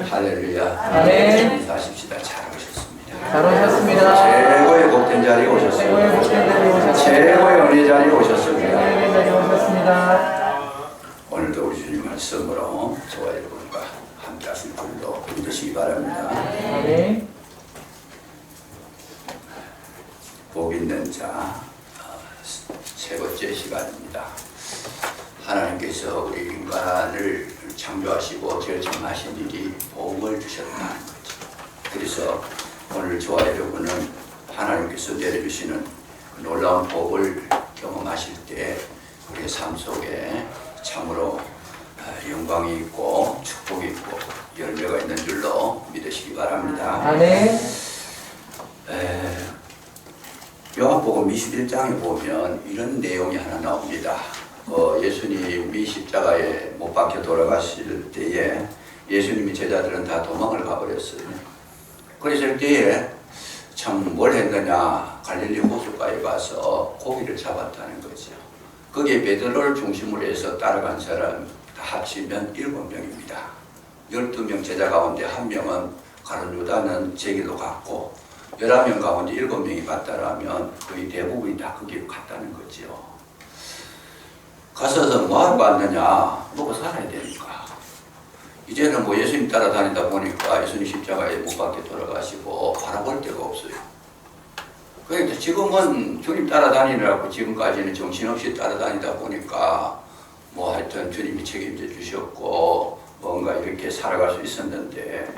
할렐루야. 아멘. 인사하십시다. 잘 오셨습니다. 잘 오셨습니다. 최고의 복된 자리에 오셨습니다. 최고의 복된 자리에 오셨습니다. 최고의 은혜 자리에 오셨습니다. 최고의 은혜 자리에 오셨습니다. 오늘도 우리 주님 말씀으로 저와 여러분과 함께 하실 줄로 믿으시기 바랍니다. 아멘. 복 있는 자 세 번째 시간입니다. 하나님께서 우리 인간을 창조하시고 결정하신 일이 복을 주셨다는 거죠. 그래서 오늘 저와 여러분은 하나님께서 내려주시는 놀라운 복을 경험하실 때 우리의 삶 속에 참으로 영광이 있고 축복이 있고 열매가 있는 줄로 믿으시기 바랍니다. 아멘. 요한복음 21장에 보면 이런 내용이 하나 나옵니다. 예수님이 십자가에 못 박혀 돌아가실 때에 예수님이 제자들은 다 도망을 가버렸어요. 그랬을 때에 참 뭘 했느냐, 갈릴리 호수가에 가서 고기를 잡았다는 거죠. 거기에 베드로를 중심으로 해서 따라간 사람 다 합치면 7명입니다. 12명 제자 가운데 1명은 가룟 유다는 제길로 갔고 11명 가운데 7명이 갔다라면 거의 대부분이 다 거기로 갔다는 거죠. 가서서 뭐하러 갔느냐, 먹고 살아야 되니까. 이제는 뭐 예수님 따라다니다 보니까 예수님 십자가에 못 박혀 돌아가시고 바라볼 데가 없어요. 그러니까 지금은 주님 따라다니느라고 지금까지는 정신없이 따라다니다 보니까 뭐 하여튼 주님이 책임져 주셨고 뭔가 이렇게 살아갈 수 있었는데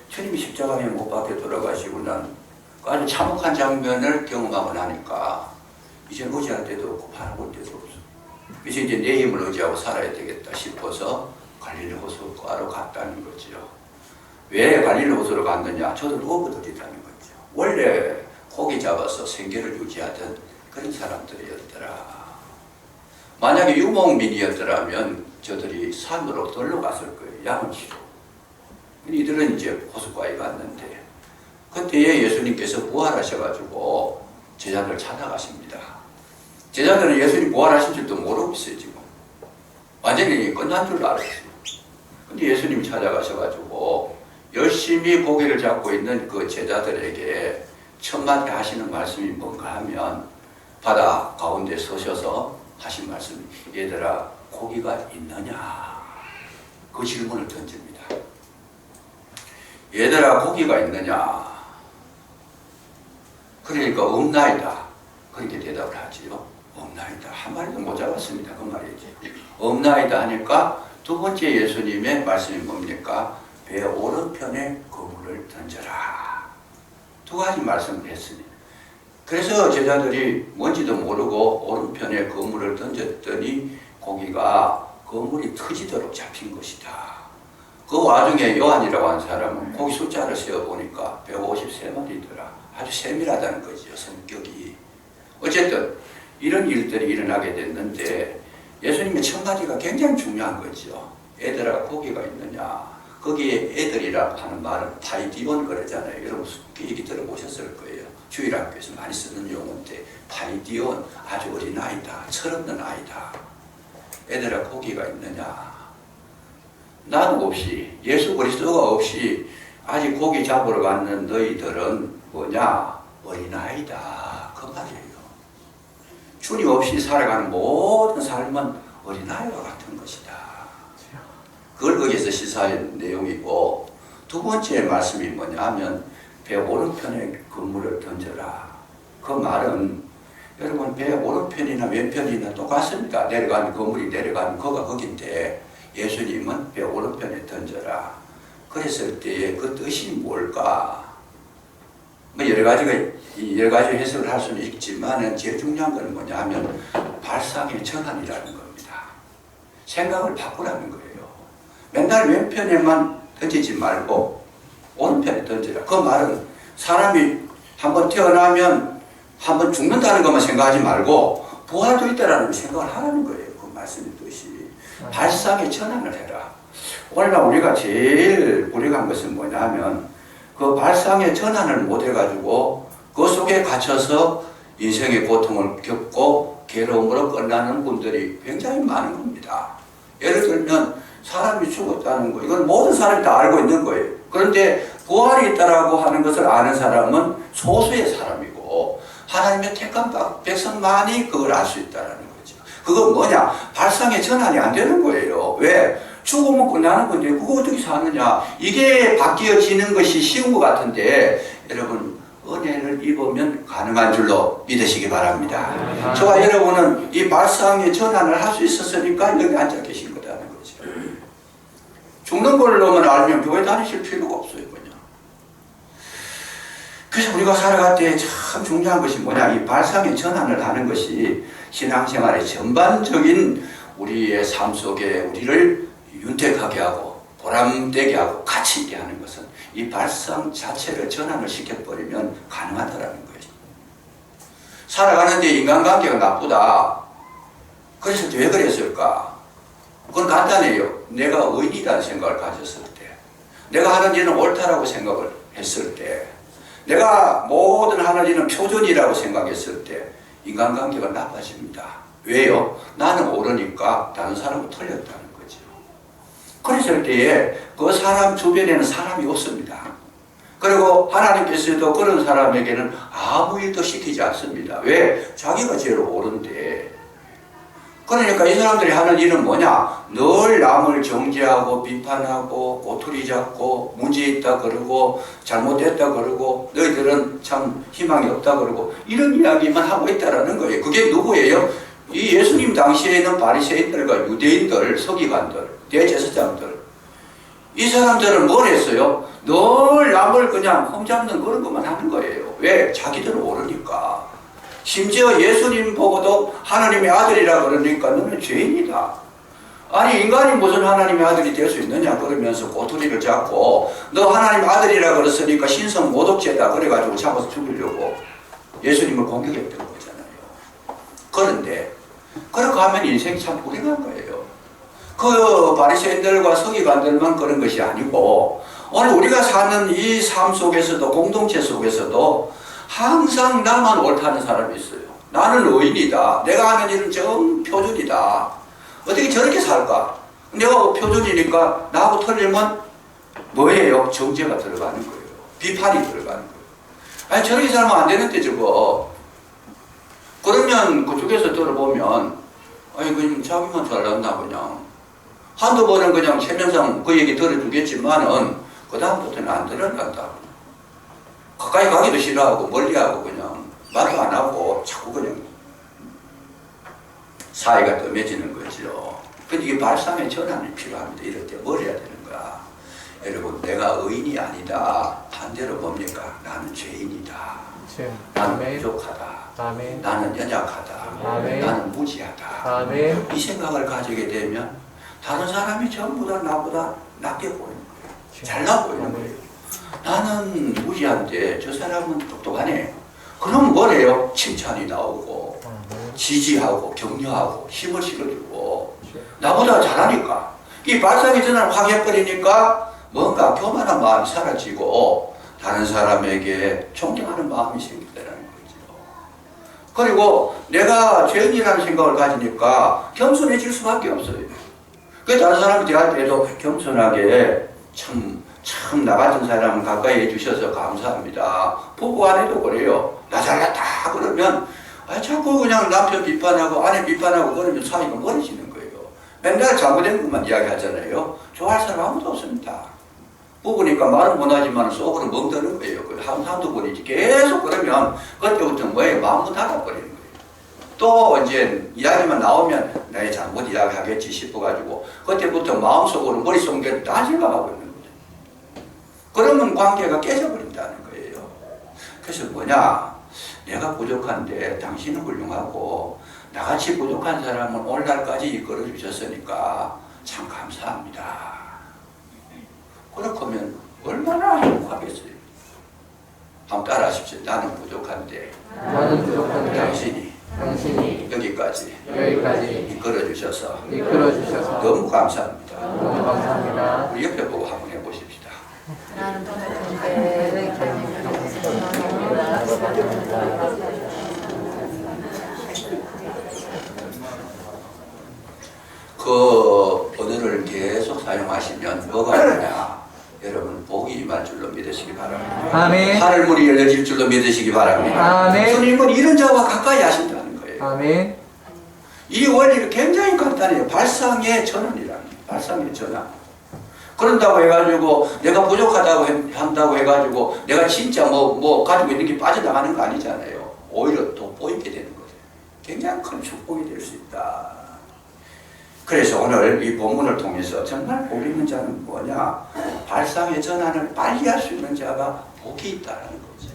주님이 십자가에 못 박혀 돌아가시고 난 아주 참혹한 장면을 경험하고 나니까 이제 의지할 데도 없고 바라볼 데도 없어. 그래서 이제 내 힘을 의지하고 살아야 되겠다 싶어서 갈릴리 호수가로 갔다는 거죠. 왜 갈릴리 호수로 갔느냐? 저도 어부들이라는 거죠. 원래 고기 잡아서 생계를 유지하던 그런 사람들이었더라. 만약에 유목민이었더라면 저들이 산으로 들러 갔을 거예요. 양을 치러. 이들은 이제 호수가에 갔는데 그때에 예수님께서 부활하셔가지고 제자들을 찾아가십니다. 제자들은 예수님 부활하신 줄도 모르고 있어요. 지금 완전히 끝난 줄 알았어요. 근데 예수님이 찾아가셔가지고 열심히 고기를 잡고 있는 그 제자들에게 첫 마디 하시는 말씀이 뭔가 하면 바다 가운데 서셔서 하신 말씀이 얘들아 고기가 있느냐, 그 질문을 던집니다. 얘들아 고기가 있느냐, 그러니까 없나이다, 그렇게 대답을 하지요. 없나이다, 한 마리도 못 잡았습니다. 그 말이지. 없나이다 하니까 두 번째 예수님의 말씀이 뭡니까? 배 오른편에 그물을 던져라. 두 가지 말씀을 했습니다. 그래서 제자들이 뭔지도 모르고 오른편에 그물을 던졌더니 고기가 그물이 터지도록 잡힌 것이다. 그 와중에 요한이라고 하는 사람은 고기 숫자를 세어보니까 153마리더라. 아주 세밀하다는 거죠, 성격이. 어쨌든 이런 일들이 일어나게 됐는데 예수님의 첫 마디가 굉장히 중요한 거죠. 애들아 고기가 있느냐. 거기에 애들이라고 하는 말은 파이디온 그러잖아요. 여러분 얘기 들어보셨을 거예요. 주일학교에서 많이 쓰는 용어인데 파이디온, 아주 어린 아이다, 철없는 아이다. 애들아 고기가 있느냐. 나도 없이, 예수 그리스도가 없이 아직 고기 잡으러 갔는 너희들은 뭐냐? 어린아이다. 그 말이에요. 주님 없이 살아가는 모든 삶은 어린아이와 같은 것이다. 그걸 거기에서 시사한 내용이고, 두 번째 말씀이 뭐냐 하면 배 오른편에 그물을 던져라. 그 말은 여러분 배 오른편이나 왼편이나 똑같습니다. 내려가는 그물이 내려가는 거가 거긴데 예수님은 배 오른편에 던져라. 그랬을 때의 그 뜻이 뭘까? 뭐 여러 가지 해석을 할 수는 있지만 제일 중요한 건 뭐냐 하면 발상의 전환이라는 겁니다. 생각을 바꾸라는 거예요. 맨날 왼편에만 던지지 말고 오른편에 던지라. 그 말은 사람이 한번 태어나면 한번 죽는다는 것만 생각하지 말고 부활도 있다라는 생각을 하라는 거예요. 그 말씀의 뜻이. 발상의 전환을 해라. 오늘날 우리가 제일 불행한 것은 뭐냐 하면 그 발상의 전환을 못 해가지고 그 속에 갇혀서 인생의 고통을 겪고 괴로움으로 끝나는 분들이 굉장히 많은 겁니다. 예를 들면 사람이 죽었다는 거, 이건 모든 사람이 다 알고 있는 거예요. 그런데 부활이 있다라고 하는 것을 아는 사람은 소수의 사람이고 하나님의 택한 백성만이 그걸 알 수 있다는 거죠. 그건 뭐냐? 발상의 전환이 안 되는 거예요. 왜? 죽으면 끝나는 건데 그거 어떻게 사느냐? 이게 바뀌어지는 것이 쉬운 것 같은데 여러분 은혜를 입으면 가능한 줄로 믿으시기 바랍니다. 저와 여러분은 이 발상의 전환을 할 수 있었으니까 여기 앉아 계신 거라는 거죠. 죽는 걸로만 알면 교회 다니실 필요가 없어요. 그냥. 그래서 우리가 살아갈 때 참 중요한 것이 뭐냐? 이 발상의 전환을 하는 것이 신앙생활의 전반적인 우리의 삶 속에 우리를 윤택하게 하고 보람되게 하고 가치 있게 하는 것은 이 발상 자체를 전환을 시켜버리면 가능하다는 거예요. 살아가는데 인간관계가 나쁘다. 그래서 왜 그랬을까? 그건 간단해요. 내가 의인이라는 생각을 가졌을 때, 내가 하는 일은 옳다라고 생각을 했을 때, 내가 모든 하는 일은 표준이라고 생각했을 때 인간관계가 나빠집니다. 왜요? 나는 옳으니까 다른 사람은 틀렸다는 거죠. 그랬을 때에 그 사람 주변에는 사람이 없습니다. 그리고 하나님께서도 그런 사람에게는 아무 일도 시키지 않습니다. 왜? 자기가 제일 옳은데. 그러니까 이 사람들이 하는 일은 뭐냐? 늘 남을 정죄하고 비판하고 꼬투리 잡고 문제 있다 그러고 잘못됐다 그러고 너희들은 참 희망이 없다 그러고 이런 이야기만 하고 있다라는 거예요. 그게 누구예요? 이 예수님 당시에는 바리새인들과 유대인들, 서기관들, 대제사장들 이 사람들은 뭘 했어요? 늘 남을 그냥 험잡는 그런 것만 하는 거예요. 왜? 자기들은 옳으니까. 심지어 예수님 보고도 하나님의 아들이라 그러니까 너는 죄인이다. 아니 인간이 무슨 하나님의 아들이 될 수 있느냐 그러면서 꼬투리를 잡고 너 하나님의 아들이라 그랬으니까 신성 모독죄다 그래가지고 잡아서 죽이려고 예수님을 공격했던 거잖아요. 그런데 그렇게 하면 인생이 참 불행한 거예요. 그 바리새인들과 서기관들만 그런 것이 아니고 오늘 우리가 사는 이 삶 속에서도 공동체 속에서도 항상 나만 옳다는 사람이 있어요. 나는 의인이다. 내가 하는 일은 정 표준이다. 어떻게 저렇게 살까? 내가 표준이니까 나하고 틀리면 뭐예요? 정죄가 들어가는 거예요. 비판이 들어가는 거예요. 아니 저렇게 살면 안 되는데 저거. 그러면 그쪽에서 들어보면 아니 그냥 자기만 잘난다 그냥. 한두 번은 그냥 체면상 그 얘기 들어주겠지만은 그 다음부터는 안 들어간다. 가까이 가기도 싫어하고 멀리하고 그냥 말도 안 하고 자꾸 그냥 사이가 뜸해지는 거죠. 근데 이게 발상의 전환이 필요합니다. 이럴 때 뭘 해야 되는 거야? 여러분 내가 의인이 아니다. 반대로 뭡니까? 나는 죄인이다. 나는 부족하다. 아멘. 나는 연약하다. 아멘. 나는 무지하다. 아멘. 이 생각을 가지게 되면 다른 사람이 전부 다 나보다 낫게 보이는 거예요. 잘나 보이는 거예요. 나는 무지한데 저 사람은 똑똑하네. 그럼 뭐래요? 칭찬이 나오고 지지하고 격려하고 힘을 실어주고 나보다 잘하니까 이 발상의 전환을 확 해버리니까 뭔가 교만한 마음이 사라지고 다른 사람에게 존경하는 마음이 생긴다는 거죠. 그리고 내가 죄인이라는 생각을 가지니까 겸손해질 수밖에 없어요. 그 다른 사람이 대할 때도 겸손하게 참 나 같은 사람 가까이 해주셔서 감사합니다. 부부 안에도 그래요. 나 잘났다 그러면 자꾸 그냥 남편 비판하고 아내 비판하고 그러면 사이가 멀어지는 거예요. 맨날 잘못된 것만 이야기하잖아요. 좋아할 사람 아무도 없습니다. 부부니까 말은 못하지만 속으로 멍드는 거예요. 한두 번이지 계속 그러면 그때부터 뭐예요? 마음도 닫아버리는 거예요. 또 이제 이야기만 나오면 나의 잘못 이야기하겠지 싶어가지고 그때부터 마음속으로 머릿속에 딴 생각하고 있는 거예요. 그러면 관계가 깨져버린다는 거예요. 그래서 뭐냐? 내가 부족한데 당신은 훌륭하고 나같이 부족한 사람은 오늘날까지 이끌어 주셨으니까 참 감사합니다. 그렇게 하면 얼마나 행복하겠어요. 한번 따라하십시오. 나는 부족한데 당신이 여기까지 이끌어 주셔서 너무 감사합니다. 우리 옆에 보고 한번 해보십시다. 나는 부족한데 그 언어를 계속 사용하시면 뭐가 되냐? 여러분 복이 임할 임할 줄로 믿으시기 바랍니다. 아멘. 하늘문이 열려질 줄로 믿으시기 바랍니다. 아멘. 주님은 이런 자와 가까이 하신다는 거예요. 아멘. 이 원리는 굉장히 간단해요. 발상의 전환이라는 거예요. 발상의 전환. 그런다고 해가지고 내가 부족하다고 한다고 해가지고 내가 진짜 뭐 가지고 있는 게 빠져나가는 거 아니잖아요. 오히려 돋보이게 되는 거예요. 굉장히 큰 축복이 될 수 있다. 그래서 오늘 이 본문을 통해서 정말 복 있는 자는 뭐냐? 발상의 전환을 빨리 할 수 있는 자가 복이 있다는 거죠.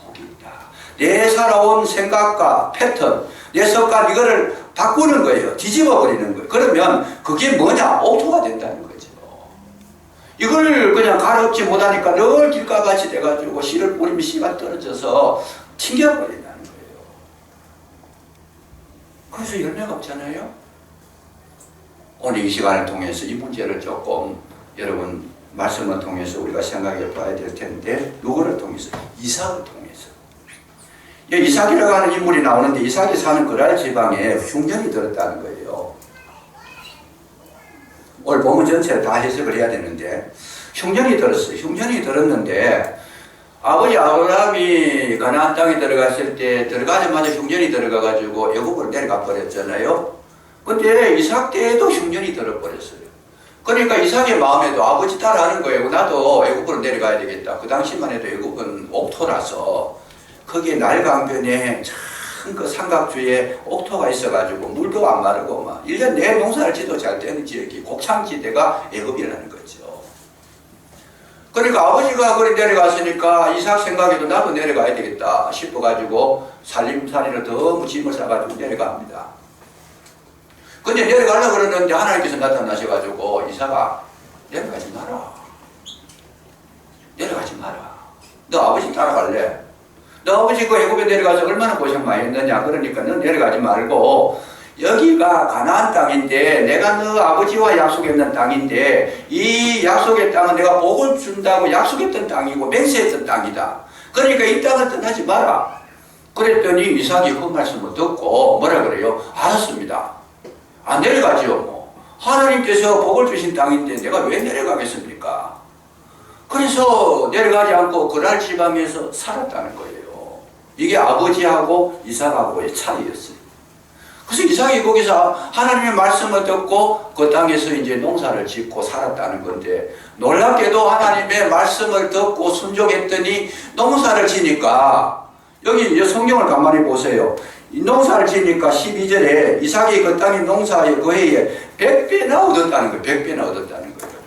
복이 있다. 내 살아온 생각과 패턴, 내 습관 이거를 바꾸는 거예요. 뒤집어 버리는 거예요. 그러면 그게 뭐냐? 옥토가 된다는 거죠. 이걸 그냥 가롭지 못하니까 늘 길가같이 돼가지고 씨를 뿌리면 씨가 떨어져서 튕겨버린다는 거예요. 그래서 열매가 없잖아요. 오늘 이 시간을 통해서 이 문제를 조금 여러분 말씀을 통해서 우리가 생각해 봐야 될 텐데, 누구를 통해서? 이삭을 통해서. 이삭이라고 하는 인물이 나오는데 이삭이 사는 그랄 지방에 흉년이 들었다는 거예요. 오늘 본문 전체를 다 해석을 해야 되는데 흉년이 들었어요. 흉년이 들었는데 아버지 아브라함이 가나안 땅에 들어갔을 때 들어가자마자 흉년이 들어가가지고 애굽으로 내려가 버렸잖아요. 근데 이삭 때에도 흉년이 들어버렸어요. 그러니까 이삭의 마음에도 아버지 따라하는 거예요. 나도 애굽으로 내려가야 되겠다. 그 당시만 해도 애굽은 옥토라서 거기에 날강변에 참 그 삼각주에 옥토가 있어가지고 물도 안 마르고 막 1년 내에 농사를 지도 잘 되는 지역이 곡창지대가 애굽이라는 거죠. 그러니까 아버지가 거기 내려갔으니까 이삭 생각에도 나도 내려가야 되겠다 싶어가지고 살림살이를 너무 짐을 싸가지고 내려갑니다. 근데 내려가려고 그러는데 하나님께서 나타나셔가지고 이삭아 내려가지 마라. 내려가지 마라. 너 아버지 따라갈래? 너 아버지 그 애굽에 내려가서 얼마나 고생 많이 했느냐. 그러니까 너 내려가지 말고 여기가 가나안 땅인데 내가 너 아버지와 약속했는 땅인데 이 약속의 땅은 내가 복을 준다고 약속했던 땅이고 맹세했던 땅이다. 그러니까 이 땅을 떠나지 마라. 그랬더니 이삭이 그 말씀을 듣고 뭐라 그래요? 알았습니다. 안 내려가지요. 뭐 하나님께서 복을 주신 땅인데 내가 왜 내려가겠습니까? 그래서 내려가지 않고 그랄 지방에서 살았다는 거예요. 이게 아버지하고 이삭하고의 차이였어요. 그래서 이삭이 거기서 하나님의 말씀을 듣고 그 땅에서 이제 농사를 짓고 살았다는 건데, 놀랍게도 하나님의 말씀을 듣고 순종했더니 농사를 지니까, 여기 성경을 가만히 보세요. 이 농사를 지니까 12절에 이삭이 그 땅의 농사에 그 해에 100배나 얻었다는 거예요. 100배나 얻었다는 거예요.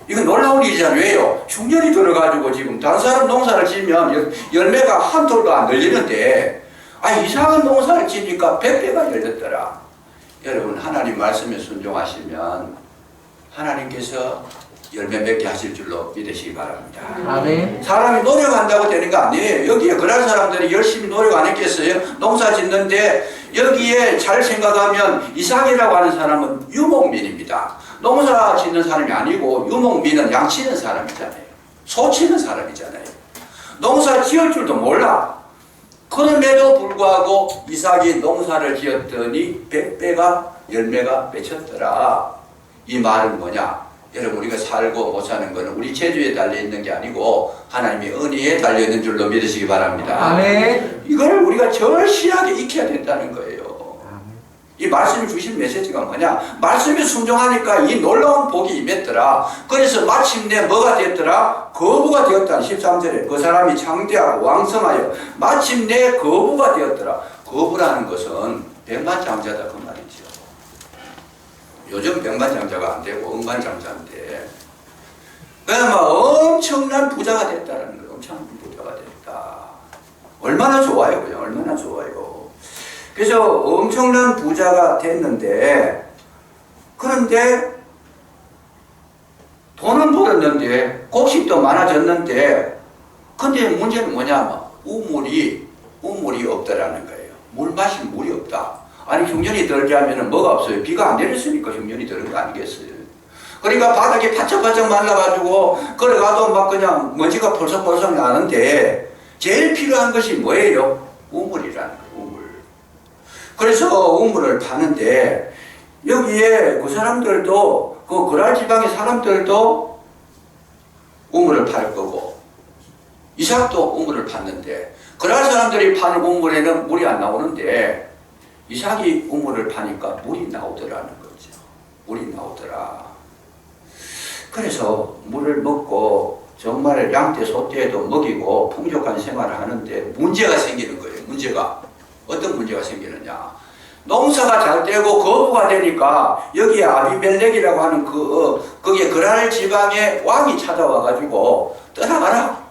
이건 놀라운 일이잖아요. 왜요? 흉년이 들어가지고 지금 다른 사람 농사를 지면 열매가 한 돌도 안 열리는데 이삭은 농사를 지니까 100배가 열렸더라. 여러분 하나님 말씀에 순종하시면 하나님께서 열매 맺게 하실 줄로 믿으시기 바랍니다. 아멘. 사람이 노력한다고 되는 거 아니에요. 여기에 그런 사람들이 열심히 노력 안 했겠어요? 농사 짓는데 여기에 잘 생각하면 이삭이라고 하는 사람은 유목민입니다. 농사 짓는 사람이 아니고 유목민은 양 치는 사람이잖아요. 소 치는 사람이잖아요. 농사 지을 줄도 몰라. 그럼에도 불구하고 이삭이 농사를 지었더니 100배가 열매가 맺혔더라. 이 말은 뭐냐? 여러분 우리가 살고 못 사는 것은 우리 재주에 달려있는 게 아니고 하나님의 은혜에 달려있는 줄로 믿으시기 바랍니다. 아멘. 이걸 우리가 절실하게 익혀야 된다는 거예요. 이 말씀이 주신 메시지가 뭐냐? 말씀에 순종하니까 이 놀라운 복이 임했더라. 그래서 마침내 뭐가 됐더라? 거부가 되었다. 13절에 그 사람이 창대하고 왕성하여 마침내 거부가 되었더라. 거부라는 것은 백만장자다 그 말이죠. 요즘 백만장자가 안 되고 억만장자인데 그야말로 엄청난 부자가 됐다는 거예요. 엄청난 부자가 됐다. 얼마나 좋아요, 그냥 얼마나 좋아요. 그래서 엄청난 부자가 됐는데, 그런데 돈은 벌었는데 곡식도 많아졌는데, 근데 문제는 뭐냐? 우물이 없다라는 거예요. 물 마실 물이 없다. 아니 흉년이 들게 하면 뭐가 없어요? 비가 안 내렸으니까 흉년이 드는 거 아니겠어요? 그러니까 바닥이 바짝바짝 말라가지고 걸어가도 막 그냥 먼지가 펄썩펄썩 나는데 제일 필요한 것이 뭐예요? 우물이라는 거예요. 우물. 그래서 우물을 파는데 여기에 그 사람들도 그 그랄 지방의 사람들도 우물을 팔 거고 이삭도 우물을 팠는데 그럴 사람들이 파는 우물에는 물이 안 나오는데 이삭이 우물을 파니까 물이 나오더라는 거죠. 물이 나오더라. 그래서 물을 먹고 정말 양떼 소떼도 먹이고 풍족한 생활을 하는데 문제가 생기는 거예요. 문제가 어떤 문제가 생기느냐. 농사가 잘 되고 거부가 되니까 여기에 아비멜렉이라고 하는 거기에 그랄 지방의 왕이 찾아와가지고 떠나가라.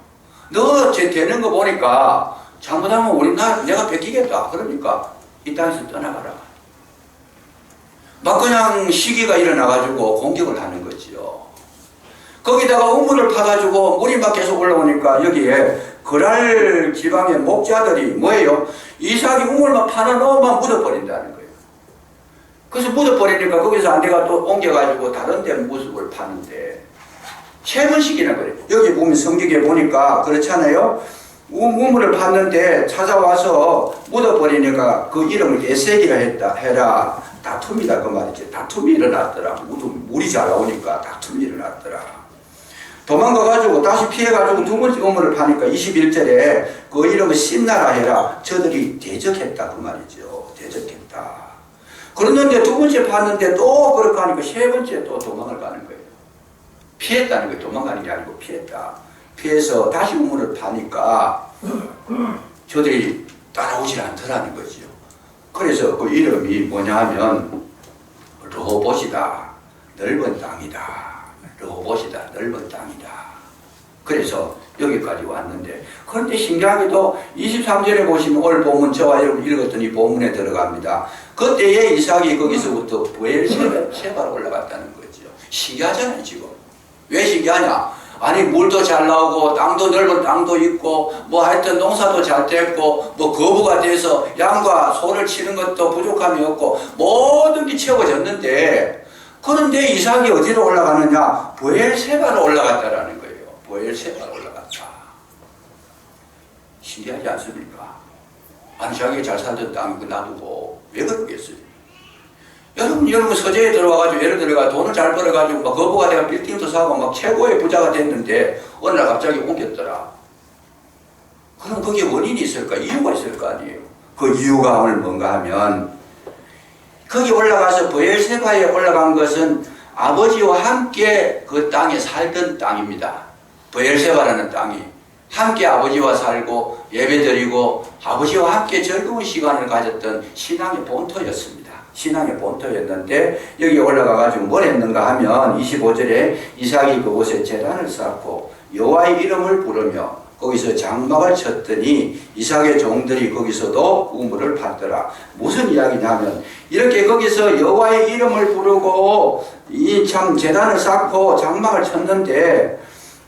너 되는 거 보니까 잘못하면 우리 나라 내가 뺏기겠다. 그러니까 이 땅에서 떠나가라. 막 그냥 시기가 일어나가지고 공격을 하는 거지요. 거기다가 우물을 파가지고 물이 막 계속 올라오니까 여기에 그랄 지방의 목자들이 뭐예요? 이삭이 우물만 파놓으면 묻어버린다는 거예요. 그래서 묻어버리니까 거기서 안 돼가 또 옮겨가지고 다른 데 모습을 파는데 최근식이나 그래요. 여기 보면 성경에 보니까 그렇잖아요. 우물을 팠는데 찾아와서 묻어버리니까 그 이름을 에세기라 해라. 다툼이다 그 말이지. 다툼이 일어났더라. 물이 잘 나오니까 다툼이 일어났더라. 도망가가지고 다시 피해가지고 두 번째 우물을 파니까 21절에 그 이름을 신나라 해라. 저들이 대적했다 그 말이죠. 대적했다. 그랬는데 두 번째 팠는데 또 그렇게 하니까 세 번째 또 도망을 가는 거예요. 피했다는 거예요. 도망가는 게 아니고 피했다. 피해서 다시 우물을 파니까 저들이 따라오질 않더라는 거죠. 그래서 그 이름이 뭐냐 하면 르호봇이다. 넓은 땅이다. 르호봇이다. 넓은 땅이다. 그래서 여기까지 왔는데 그런데 신기하게도 23절에 보시면 오늘 본문 저와 여러분 읽었던 이 본문에 들어갑니다. 그때에 이삭이 거기서부터 부엘세바로 올라갔다는 거죠. 신기하잖아요 지금. 왜 신기하냐? 아니 물도 잘 나오고 땅도 넓은 땅도 있고 뭐 하여튼 농사도 잘 됐고 뭐 거부가 돼서 양과 소를 치는 것도 부족함이 없고 모든 게 채워졌는데 그런데 이삭이 어디로 올라가느냐? 부엘세바로 올라갔다라는 거예요. 부엘세바로 올라갔다. 신기하지 않습니까? 아니 자기가 잘 살던 땅 놔두고 왜 그러겠어요? 여러분 서재에 들어와가지고 예를 들어가 돈을 잘 벌어가지고 막 거부가 돼가 빌딩도 사고 막 최고의 부자가 됐는데 어느 날 갑자기 옮겼더라. 그럼 거기에 원인이 있을까? 이유가 있을 거 아니에요. 그 이유가 오늘 뭔가 하면 거기 올라가서 부엘세바에 올라간 것은 아버지와 함께 그 땅에 살던 땅입니다. 부엘세바라는 땅이 함께 아버지와 살고 예배드리고 아버지와 함께 즐거운 시간을 가졌던 신앙의 본토였습니다. 신앙의 본토였는데 여기 올라가가지고 뭘 했는가 하면 25절에 이삭이 그곳에 제단을 쌓고 여호와의 이름을 부르며 거기서 장막을 쳤더니 이삭의 종들이 거기서도 우물을 팠더라. 무슨 이야기냐면 이렇게 거기서 여호와의 이름을 부르고 이 참 제단을 쌓고 장막을 쳤는데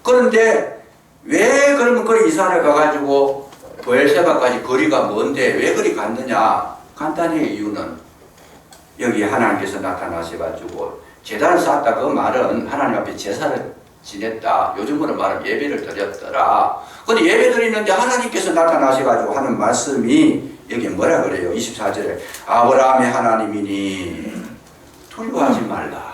그런데 왜 그러면 그 이산을 가가지고 부엘세바까지 거리가 먼데 왜 그리 갔느냐? 간단히 이유는 여기 하나님께서 나타나셔가지고 제단을 쌓았다 그 말은 하나님 앞에 제사를 지냈다. 요즘으로 말하면 예배를 드렸더라. 근데 예배 드리는데 하나님께서 나타나셔가지고 하는 말씀이 여기 뭐라 그래요? 24절에 아브라함의 하나님이니 두려워하지 말라.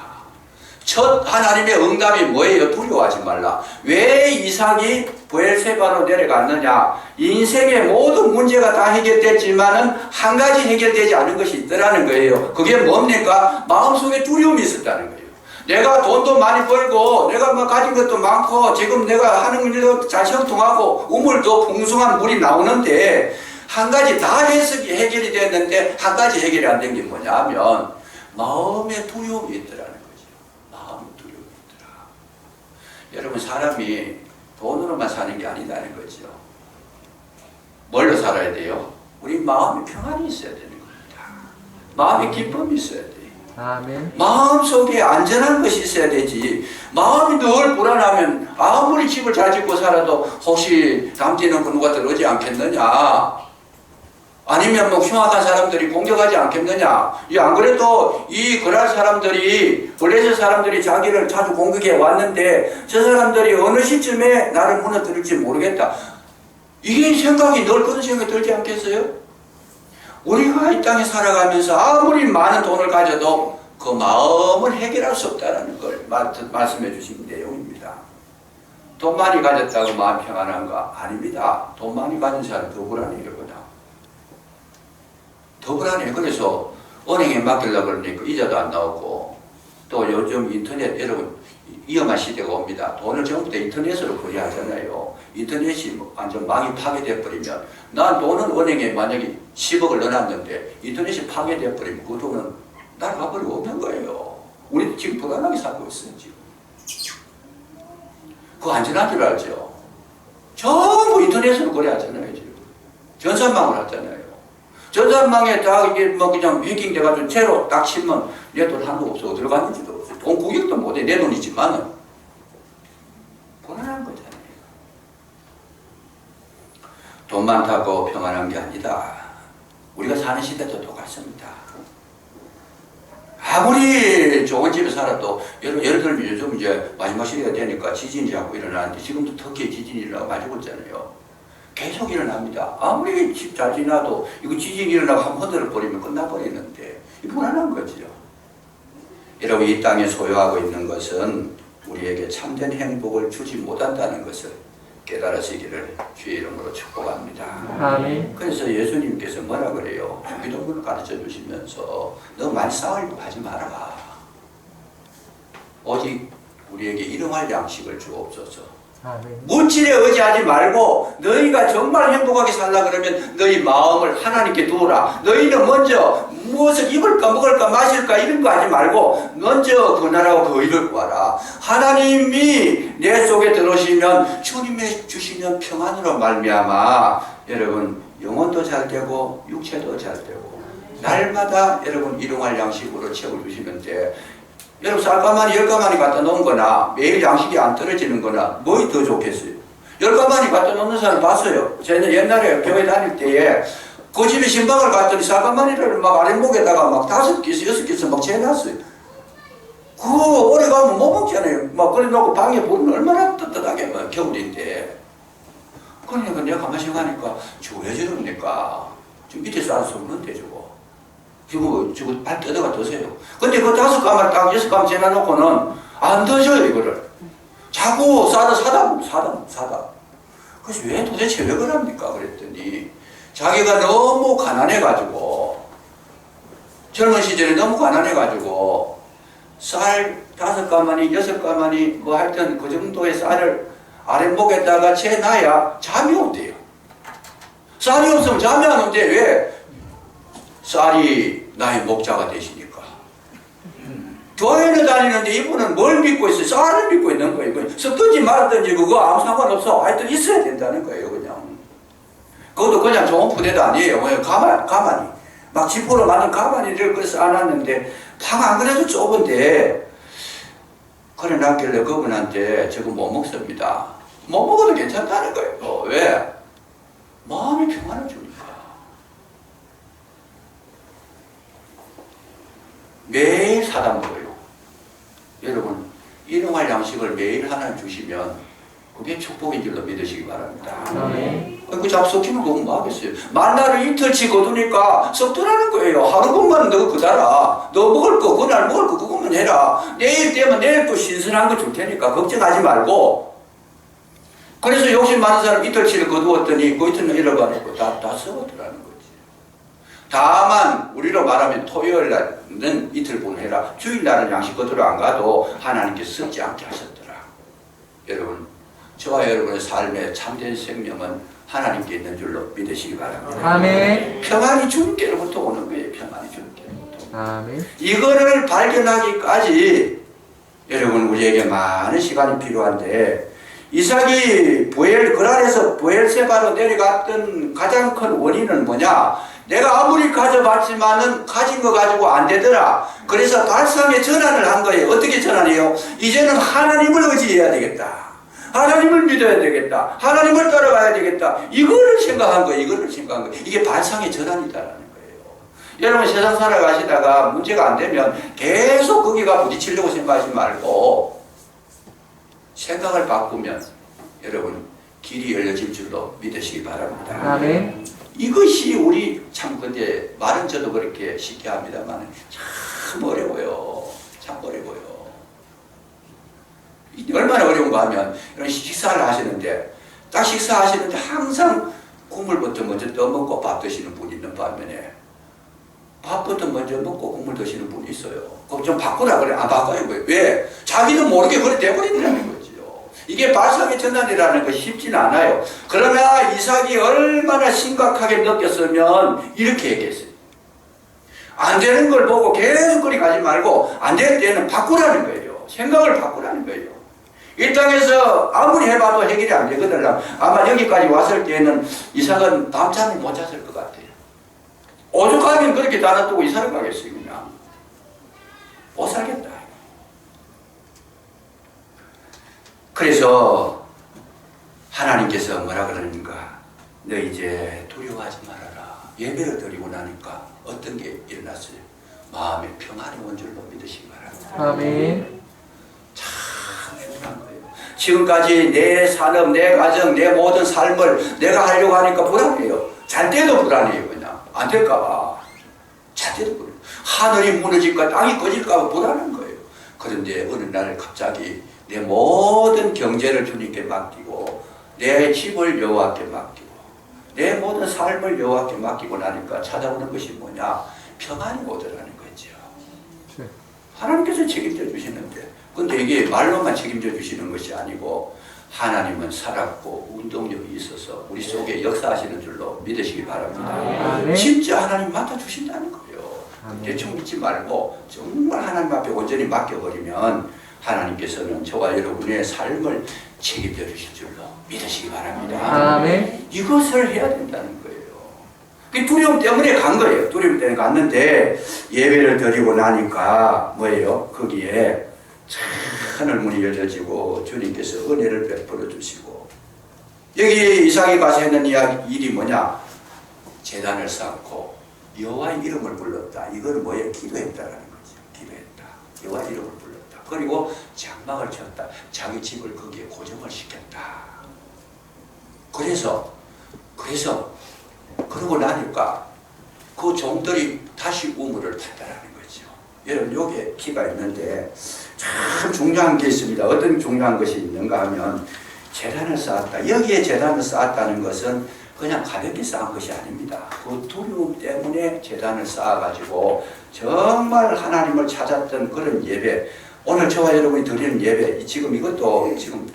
첫 하나님의 응답이 뭐예요? 두려워하지 말라. 왜 이삭이 부엘세바로 내려갔느냐? 인생의 모든 문제가 다 해결됐지만은 한 가지 해결되지 않은 것이 있더라는 거예요. 그게 뭡니까? 마음속에 두려움이 있었다는 거예요. 내가 돈도 많이 벌고 내가 뭐 가진 것도 많고 지금 내가 하는 일도 잘 형통하고 우물도 풍성한 물이 나오는데 한 가지 다 해결이 됐는데 한 가지 해결이 안 된 게 뭐냐면 마음의 두려움이 있더라는 거예요. 여러분 사람이 돈으로만 사는 게 아니다는 거죠. 뭘로 살아야 돼요? 우리 마음에 평안이 있어야 되는 겁니다. 마음에 기쁨이 있어야 돼요. 아멘. 마음속에 안전한 것이 있어야 되지. 마음이 늘 불안하면 아무리 집을 잘 짓고 살아도 혹시 다음 뒤는 누가 들어오지 않겠느냐? 아니면 뭐 흉악한 사람들이 공격하지 않겠느냐? 안 그래도 이 그랄 사람들이 블레셋 사람들이 자기를 자주 공격해 왔는데 저 사람들이 어느 시점에 나를 무너뜨릴지 모르겠다. 이게 생각이 늘 그런 생각이 들지 않겠어요? 우리가 이 땅에 살아가면서 아무리 많은 돈을 가져도 그 마음을 해결할 수 없다는 걸 말씀해 주신 내용입니다. 돈 많이 가졌다고 마음 평안한 거 아닙니다. 돈 많이 가진 사람 더 불안해요. 그냥 더 불안해요. 그래서 은행에 맡기려고 그러니까 이자도 안 나오고, 또 요즘 인터넷, 여러분 위험한 시대가 옵니다. 돈을 전부 다 인터넷으로 거래하잖아요. 인터넷이 완전 망이 파괴되어 버리면, 난 돈은 은행에 만약에 10억을 넣어놨는데 인터넷이 파괴되어 버리면 그 돈은 날아가버리고 없는 거예요. 우리도 지금 불안하게 살고 있어요. 지금 그거 안전한 줄 알죠? 전부 인터넷으로 거래하잖아요. 지금 전산망을 하잖아요. 전산망에 다 이게 뭐 그냥 해킹돼가지고 제로 딱 치면 내 돈 한도 없어. 어디로 갔는지도 없어. 돈 구경도 못해. 내 돈이지만은 불안한 거잖아요. 돈 많다고 평안한 게 아니다. 우리가 사는 시대도 똑같습니다. 아무리 좋은 집에 살아도, 예를 들면 요즘 이제 마지막 시대가 되니까 지진이 자꾸 일어나는데, 지금도 터키에 지진이 일어나고 가지고 있잖아요. 계속 일어납니다. 아무리 집 잘 지나도 이거 지진이 일어나고 한 번 흔들어 버리면 끝나버리는데, 이 불안한 거지요. 여러분, 이 땅에 소유하고 있는 것은 우리에게 참된 행복을 주지 못한다는 것을 깨달으시기를 주의 이름으로 축복합니다. 아멘. 그래서 예수님께서 뭐라 그래요? 주기도문을 가르쳐 주시면서 너 많이 싸우려고 하지 말아라. 오직 우리에게 일용할 양식을 주옵소서. 아멘. 물질에 의지하지 말고 너희가 정말 행복하게 살라 그러면 너희 마음을 하나님께 두어라. 너희는 먼저 무엇을 입을까 먹을까 마실까 이런 거 하지 말고 먼저 그 나라와 그 의를 구하라. 하나님이 내 속에 들어오시면 주님의 주시는 평안으로 말미암아 여러분 영혼도 잘 되고 육체도 잘 되고 날마다 여러분 일용할 양식으로 채워주시는데, 여러분 쌀가마니 10가마니 갖다 놓은 거나 매일 양식이 안 떨어지는 거나 뭐이 더 좋겠어요? 10가마니 갖다 놓는 사람 봤어요. 저는 옛날에 교회 다닐 때에 그 집에 신방을 갔더니 쌀가마니를 막 아랫목에다가 막 5개에서 6개에서 막 재놨어요. 그거 오래 가면 못 먹잖아요. 막 그래 놓고 방에 보면 얼마나 떳떳하게 막 겨울인데. 그러니까 내가 가만히 생각하니까 저거 왜 저럽니까? 저 밑에 쌀수 없는데 저거. 저거 발 뜯어가 드세요. 근데 그 5가마를 딱 6가마 재놔놓고는 안 드셔요, 이거를. 자꾸 사다. 그래서 왜 도대체 왜 그럽니까? 그랬더니 자기가 너무 가난해가지고, 젊은 시절에 너무 가난해가지고, 쌀 5가마니, 6가마니, 뭐 하여튼 그 정도의 쌀을 아랫목에다가 재놔야 잠이 온대요. 쌀이 없으면 잠이 안 온대. 왜? 쌀이 나의 목자가 되시니까. 교회를 다니는데 이분은 뭘 믿고 있어요? 쌀을 믿고 있는 거예요. 섞든지 말든지 그거 아무 상관없어. 하여튼 있어야 된다는 거예요, 그냥. 그것도 그냥 좋은 부대도 아니에요. 가만히. 막 지포로 만든 가만히를 그래서 안 왔는데, 방 안 그래도 좁은데, 그래 놨길래 그분한테 저거 못 먹습니다. 못 먹어도 괜찮다는 거예요. 왜? 마음이 평안을 주니까. 매일 사다 먹어요. 여러분, 일용할 양식을 매일 하나 주시면 그게 축복인 줄로 믿으시기 바랍니다. 그 잡석히면 그거 뭐 하겠어요? 만나를 이틀치 거두니까 썩더라는 거예요. 하루분만 너 그다라. 너 먹을 거, 그날 먹을 거 그것만 해라. 내일 되면 내일 또 신선한 거 줄 테니까 걱정하지 말고. 그래서 욕심 많은 사람 이틀치를 거두었더니 그 이틀은 잃어버리고 다 썩었더라는 거지. 다만 우리로 말하면 토요일 날은 이틀분 해라. 주일날은 양식 거두러 안 가도 하나님께서 썩지 않게 하셨더라. 여러분, 저와 여러분의 삶의 참된 생명은 하나님께 있는 줄로 믿으시기 바랍니다. 아멘. 평안이 주님께로부터 오는 거예요. 평안이 주님께로부터. 아멘. 이거를 발견하기까지 여러분 우리에게 많은 시간이 필요한데, 이삭이 그랄에서 브엘세바로 내려갔던 가장 큰 원인은 뭐냐? 내가 아무리 가져봤지만은 가진 거 가지고 안 되더라. 그래서 발상의 전환을 한 거예요. 어떻게 전환해요? 이제는 하나님을 의지해야 되겠다. 하나님을 믿어야 되겠다. 하나님을 따라가야 되겠다. 이거를 생각한 거예요. 이게 발상의 전환이다라는 거예요. 여러분 세상 살아가시다가 문제가 안 되면 계속 거기가 부딪히려고 생각하지 말고 생각을 바꾸면 여러분 길이 열려질 줄로 믿으시기 바랍니다. 아멘. 이것이 우리 참 근데 말은 저도 그렇게 쉽게 합니다만 참 어려워요. 참 어려워요. 얼마나 어려운가 하면 이런 식사를 하시는데 딱 식사하시는데 항상 국물부터 먼저 떠먹고 밥 드시는 분이 있는 반면에 밥부터 먼저 먹고 국물 드시는 분이 있어요. 그럼 좀 바꾸라 그래. 안 바꿔요. 왜? 자기도 모르게 그래 돼버린다는 거죠. 이게 발상의 전환이라는 것이 쉽지는 않아요. 그러나 이삭이 얼마나 심각하게 느꼈으면 이렇게 얘기했어요. 안 되는 걸 보고 계속 그리 가지 말고 안 될 때는 바꾸라는 거예요. 생각을 바꾸라는 거예요. 이 땅에서 아무리 해봐도 해결이 안 되거든. 아마 여기까지 왔을 때는 이삭은 밤잠을 못 잤을 것 같아요. 오죽하면 그렇게 달아두고 이사를 가겠어요. 그냥 못 살겠다. 그래서 하나님께서 뭐라 그러는가? 너 이제 두려워하지 말아라. 예배를 드리고 나니까 어떤 게 일어났어요? 마음에 평안이 온 줄로 믿으시기 바랍니다. 아멘. 참 중요한 거예요. 지금까지 내 산업, 내 가정, 내 모든 삶을 내가 하려고 하니까 불안해요. 잘 때도 불안해요. 그냥 안 될까봐. 잘 때도 불안해요. 하늘이 무너질까 땅이 꺼질까 봐 불안한 거예요. 그런데 어느 날 갑자기 내 모든 경제를 주님께 맡기고 내 집을 여호와께 맡기고 내 모든 삶을 여호와께 맡기고 나니까 찾아오는 것이 뭐냐? 평안이 오더라는 거죠. 하나님께서 책임져 주시는데 근데 이게 말로만 책임져 주시는 것이 아니고 하나님은 살았고 운동력이 있어서 우리 속에 역사하시는 줄로 믿으시기 바랍니다. 네. 진짜 하나님 맡아주신다는 거예요. 대충 믿지 말고 정말 하나님 앞에 온전히 맡겨버리면 하나님께서는 저와 여러분의 삶을 책임져 주실 줄로 믿으시기 바랍니다. 아멘. 이것을 해야 된다는 거예요. 그 두려움 때문에 간 거예요. 두려움 때문에 갔는데 예배를 드리고 나니까 뭐예요? 거기에 하늘 문이 열려지고 주님께서 은혜를 베풀어 주시고 여기 이삭이 가서 했는 일이 뭐냐? 제단을 쌓고 여호와의 이름을 불렀다. 이건 뭐예요? 기도했다라는 거죠. 기도했다. 여호와의 이름을 불렀다. 그리고 장막을 쳤다. 자기 집을 거기에 고정을 시켰다. 그래서 그러고 나니까 그 종들이 다시 우물을 탔다라는 거죠. 여러분 여기에 키가 있는데 참 중요한 게 있습니다. 어떤 중요한 것이 있는가 하면 제단을 쌓았다. 여기에 제단을 쌓았다는 것은 그냥 가볍게 쌓은 것이 아닙니다. 그 두려움 때문에 제단을 쌓아가지고 정말 하나님을 찾았던 그런 예배, 오늘 저와 여러분이 드리는 예배, 지금 이것도 지금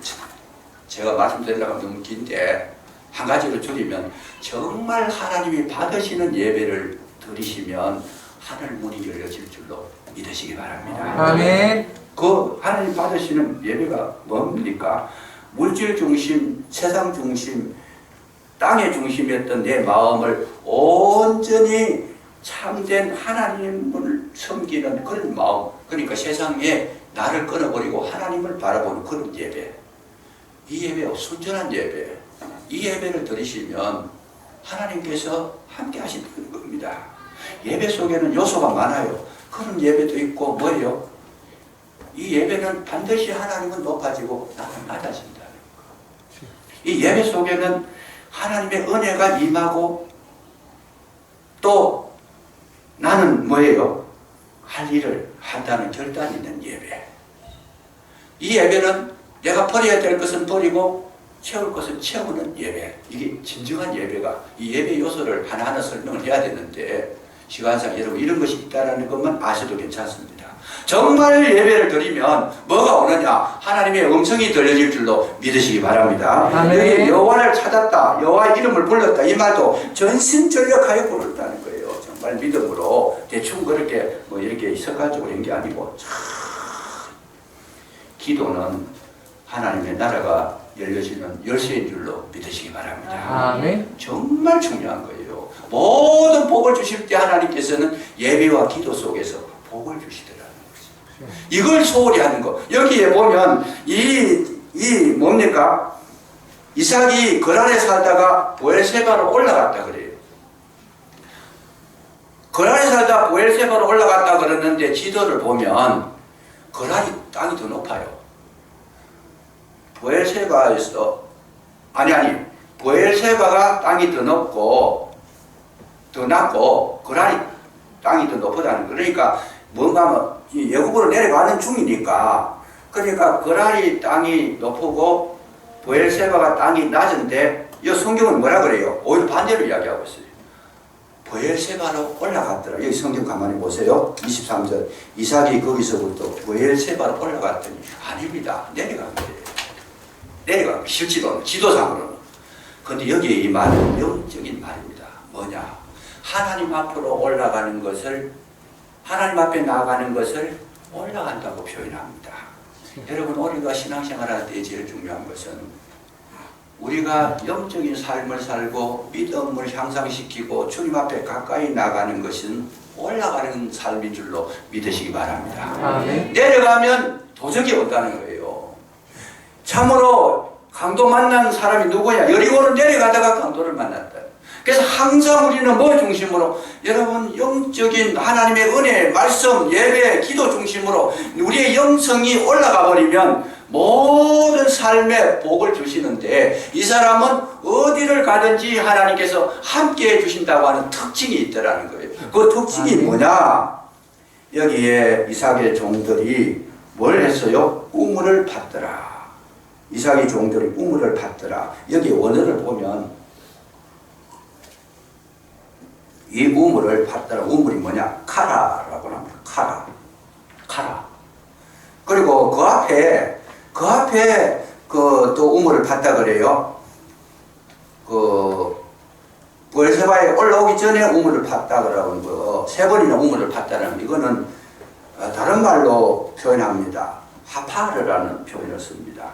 제가 말씀드리려고 하면 너무 긴데 한 가지로 줄이면 정말 하나님이 받으시는 예배를 드리시면 하늘 문이 열려질 줄로 믿으시기 바랍니다. 아멘. 그 하나님 받으시는 예배가 뭡니까? 물질 중심, 세상 중심, 땅의 중심이었던 내 마음을 온전히 참된 하나님을 섬기는 그런 마음, 그러니까 세상에 나를 끊어버리고 하나님을 바라보는 그런 예배, 이 예배, 순전한 예배, 이 예배를 드리시면 하나님께서 함께 하신다는 겁니다. 예배 속에는 요소가 많아요. 그런 예배도 있고 뭐예요? 이 예배는 반드시 하나님은 높아지고 나는 낮아진다는 거. 이 예배 속에는 하나님의 은혜가 임하고 또 나는 뭐예요? 할 일을 한다는 결단이 있는 예배. 이 예배는 내가 버려야 될 것은 버리고 채울 것은 채우는 예배. 이게 진정한 예배가 이 예배 요소를 하나하나 설명을 해야 되는데 시간상 여러분 이런 것이 있다는 것만 아셔도 괜찮습니다. 정말 예배를 드리면 뭐가 오느냐? 하나님의 음성이 들려질 줄로 믿으시기 바랍니다. 아멘. 여기 여호와를 찾았다, 여호와의 이름을 불렀다, 이 말도 전심전력하여 부른다는 거예요. 정말 믿음으로 대충 그렇게 뭐 이렇게 습관적으로 한 게 아니고 참 기도는 하나님의 나라가 열려지는 열쇠인 줄로 믿으시기 바랍니다. 아멘. 정말 중요한 거예요. 모든 복을 주실 때 하나님께서는 예배와 기도 속에서 복을 주시더라는 거죠. 이걸 소홀히 하는 거. 여기에 보면 이 뭡니까? 이삭이 거란에 살다가 보엘세바로 올라갔다 그래요. 거란에 살다 보엘세바로 올라갔다 그러는데 지도를 보면 거란이 땅이 더 높아요. 보엘세바에서 보엘세바가 땅이 더 높고 더 낮고 거란이 땅이 더 높다는 거. 그러니까 뭔가 하면 예굽으로 내려가는 중이니까 그러니까 거라리 땅이 높고 브엘세바가 땅이 낮은데 이 성경은 뭐라 그래요? 오히려 반대로 이야기하고 있어요. 브엘세바로 올라갔더라. 여기 성경 가만히 보세요. 23절. 이삭이 거기서부터 브엘세바로 올라갔더니 아닙니다. 내려간 거예요. 내려간 실제로는 지도상으로는. 그런데 여기에 이 말은 영적인 말입니다. 뭐냐? 하나님 앞으로 올라가는 것을, 하나님 앞에 나아가는 것을 올라간다고 표현합니다. 여러분, 우리가 신앙생활할 때 제일 중요한 것은 우리가 영적인 삶을 살고 믿음을 향상시키고 주님 앞에 가까이 나가는 것은 올라가는 삶인 줄로 믿으시기 바랍니다. 아멘. 내려가면 도적이 온다는 거예요. 참으로 강도 만난 사람이 누구냐? 여리고는 내려가다가 강도를 만났다. 그래서 항상 우리는 뭐 중심으로? 여러분, 영적인 하나님의 은혜, 말씀, 예배, 기도 중심으로 우리의 영성이 올라가 버리면 모든 삶에 복을 주시는데, 이 사람은 어디를 가든지 하나님께서 함께 해주신다고 하는 특징이 있더라는 거예요. 그 특징이 뭐냐? 여기에 이삭의 종들이 뭘 했어요? 우물을 팠더라. 이삭의 종들이 우물을 팠더라. 여기 원어를 보면 이 우물을 팠더라. 우물이 뭐냐? 카라라고 합니다. 카라. 그리고 그 앞에 또 우물을 팠다 그래요. 브엘세바에 올라오기 전에 우물을 팠다 그러는 거, 3번이나 우물을 팠다는, 이거는 다른 말로 표현합니다. 하파르라는 표현을 씁니다.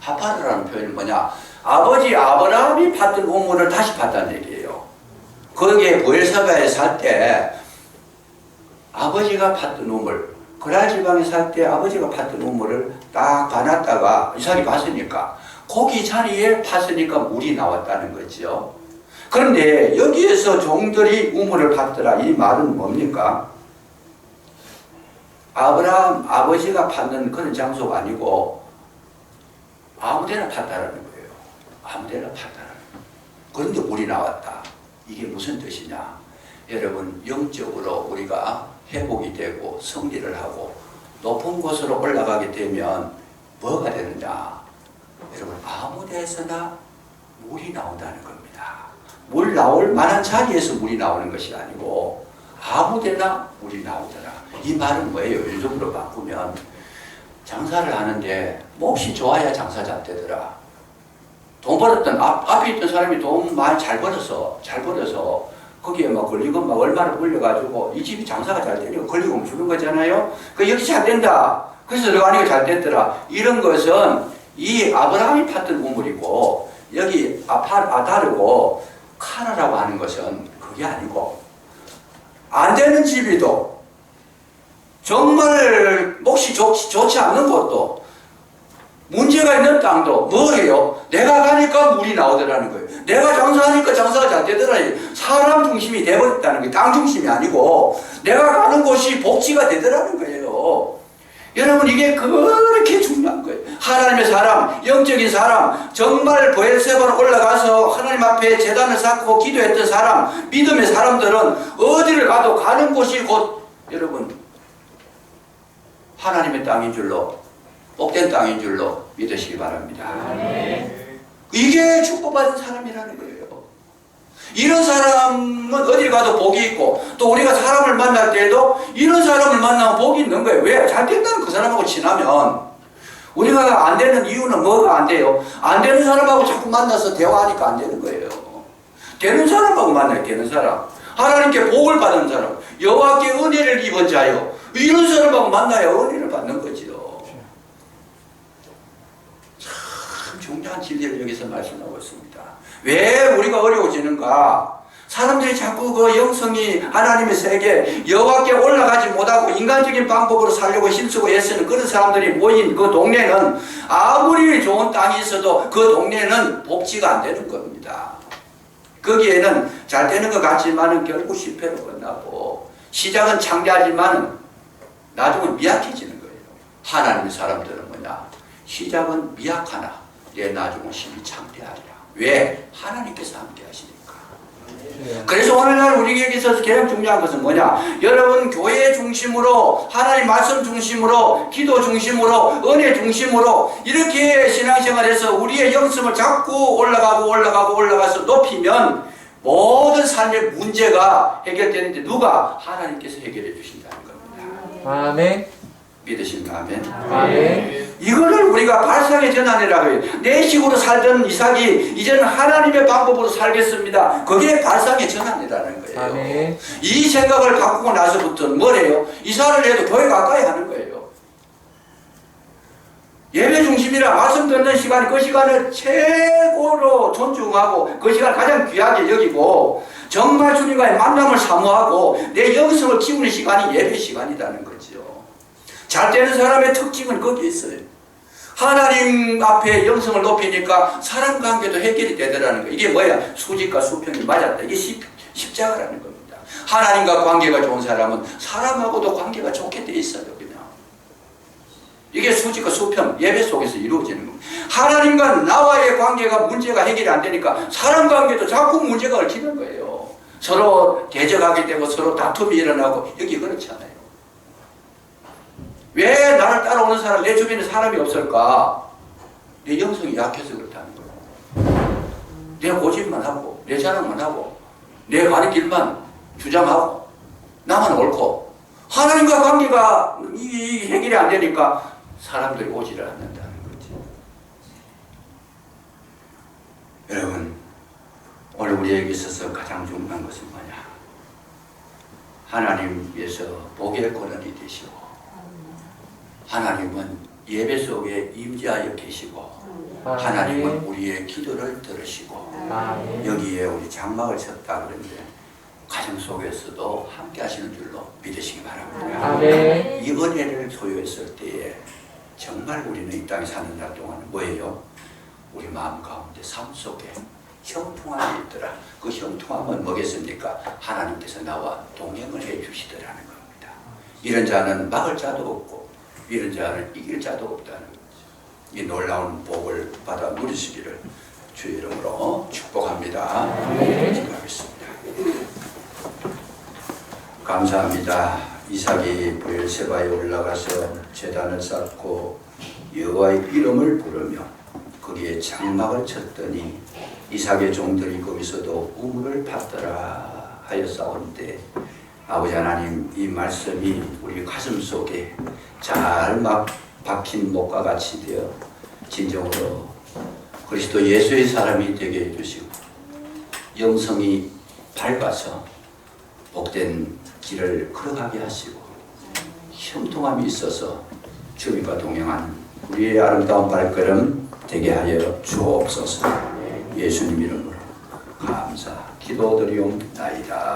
하파르라는 표현은 뭐냐? 아버지 아브라함이 팠던 우물을 다시 팠다는 얘기예요. 거기에 브엘세바에 살 때 아버지가 팠던 우물, 그랄 지방에 살 때 아버지가 팠던 우물을 딱 봐놨다가 이삭이 봤으니까 거기 자리에 팠으니까 물이 나왔다는 거죠. 그런데 여기에서 종들이 우물을 팠더라. 이 말은 뭡니까? 아브라함 아버지가 팠는 그런 장소가 아니고 아무데나 팠다라는 거예요. 아무데나 팠다라는. 그런데 물이 나왔다. 이게 무슨 뜻이냐? 여러분, 영적으로 우리가 회복이 되고 성리를 하고 높은 곳으로 올라가게 되면 뭐가 되느냐? 여러분, 아무 데서나 물이 나온다는 겁니다. 물 나올 만한 자리에서 물이 나오는 것이 아니고 아무 데나 물이 나오더라. 이 말은 뭐예요? 요즘으로 바꾸면 장사를 하는데 몹시 좋아야 장사 잘 되더라. 돈 벌었던 앞에 있던 사람이 돈 많이 잘 벌어서 거기에 막 걸리고 막 얼마를 불려가지고 이 집이 장사가 잘 되니까 걸리고 주는 거잖아요. 그 여기 잘 된다. 그래서 들어가니까 잘 됐더라. 이런 것은 이 아브라함이 팠던 우물이고 여기 아다르고 카라라고 하는 것은 그게 아니고, 안 되는 집이도 정말 몫이 좋지 않는 곳도 문제가 있는 땅도 뭐예요? 내가 가니까 물이 나오더라는 거예요. 내가 장사하니까 장사가 잘 되더라. 사람 중심이 되어버렸다는 거예요. 땅 중심이 아니고 내가 가는 곳이 복지가 되더라는 거예요. 여러분, 이게 그렇게 중요한 거예요. 하나님의 사람, 영적인 사람, 정말 브엘세바로 올라가서 하나님 앞에 제단을 쌓고 기도했던 사람, 믿음의 사람들은 어디를 가도 가는 곳이 곧 여러분 하나님의 땅인 줄로, 복된 땅인 줄로 믿으시기 바랍니다. 이게 축복받은 사람이라는 거예요. 이런 사람은 어딜 가도 복이 있고, 또 우리가 사람을 만날 때에도 이런 사람을 만나면 복이 있는 거예요. 왜? 잘 된다는 그 사람하고 지나면. 우리가 안 되는 이유는 뭐가 안 돼요? 안 되는 사람하고 자꾸 만나서 대화하니까 안 되는 거예요. 되는 사람하고 만나야 되는 사람, 하나님께 복을 받은 사람, 여호와께 은혜를 입은 자요, 이런 사람하고 만나야 은혜를 받는 거지요. 참 중요한 진리를 여기서 말씀하고 있습니다. 왜 우리가 어려워지는가? 사람들이 자꾸 그 영성이 하나님의 세계, 여호와께 올라가지 못하고 인간적인 방법으로 살려고 힘쓰고 애쓰는 그런 사람들이 모인 그 동네는 아무리 좋은 땅이 있어도 그 동네는 복지가 안 되는 겁니다. 거기에는 잘 되는 것 같지만은 결국 실패로 끝나고, 시작은 창대하지만은 나중은 미약해지는 거예요. 하나님의 사람들은 뭐냐? 시작은 미약하나 내 나중은 힘이 창대하리라. 왜? 하나님께서 함께 하시니까. 그래서 오늘날 우리에게 있어서 가장 중요한 것은 뭐냐? 여러분 교회 중심으로, 하나님 말씀 중심으로, 기도 중심으로, 은혜 중심으로 이렇게 신앙생활에서 우리의 영성을 자꾸 올라가서 높이면 모든 삶의 문제가 해결되는데 누가? 하나님께서 해결해 주신다는 겁니다. 아멘. 믿으십니까? 아멘. 아멘. 이거를 우리가 발상의 전환이라고 해요. 내 식으로 살던 이삭이 이제는 하나님의 방법으로 살겠습니다. 그게 발상의 전환이라는 거예요. 아멘. 이 생각을 바꾸고 나서부터는 뭐래요? 이사를 해도 교회 가까이 하는 거예요. 예배 중심이라 말씀 듣는 시간, 그 시간을 최고로 존중하고 그 시간을 가장 귀하게 여기고 정말 주님과의 만남을 사모하고 내 영성을 키우는 시간이 예배 시간이라는 거죠. 잘 되는 사람의 특징은 거기에 있어요. 하나님 앞에 영성을 높이니까 사람 관계도 해결이 되더라는 거예요. 이게 뭐야? 수직과 수평이 맞았다. 이게 십자가라는 겁니다. 하나님과 관계가 좋은 사람은 사람하고도 관계가 좋게 돼 있어요. 그냥. 이게 수직과 수평, 예배 속에서 이루어지는 겁니다. 하나님과 나와의 관계가 문제가 해결이 안 되니까 사람 관계도 자꾸 문제가 얽히는 거예요. 서로 대적하게 되고 서로 다툼이 일어나고 여기 그렇지 않아요. 왜 나를 따라오는 사람, 내 주변에 사람이 없을까? 내 영성이 약해서 그렇다는 거예요. 내가 고집만 하고, 내 자랑만 하고, 내 가는 길만 주장하고, 나만 옳고, 하나님과 관계가 이 해결이 안 되니까 사람들이 오지를 않는다는 거지. 여러분, 오늘 우리에게 있어서 가장 중요한 것은 뭐냐? 하나님께서 복의 권한이 되시고, 하나님은 예배 속에 임재하여 계시고 하나님은 우리의 기도를 들으시고 여기에 우리 장막을 쳤다 그러는데 가정 속에서도 함께 하시는 줄로 믿으시기 바랍니다. 아멘. 이 은혜를 소유했을 때에 정말 우리는 이 땅에 사는 날 동안 뭐예요? 우리 마음 가운데 삶 속에 형통함이 있더라. 그 형통함은 뭐겠습니까? 하나님께서 나와 동행을 해 주시더라는 겁니다. 이런 자는 막을 자도 없고 이런 자는 이길 자도 없다는 거죠. 이 놀라운 복을 받아 누리시기를 주의 이름으로 축복합니다. 기도하겠습니다. 감사합니다. 이삭이 브엘세바에 올라가서 제단을 쌓고 여호와의 이름을 부르며 거기에 장막을 쳤더니 이삭의 종들이 거기서도 우물을 팠더라 하였사온데 아버지 하나님, 이 말씀이 우리 가슴 속에 잘 막 박힌 목과 같이 되어 진정으로 그리스도 예수의 사람이 되게 해주시고 영성이 밝아서 복된 길을 걸어가게 하시고 형통함이 있어서 주님과 동행하는 우리의 아름다운 발걸음 되게 하여 주옵소서. 예수님 이름으로 감사 기도드리옵나이다.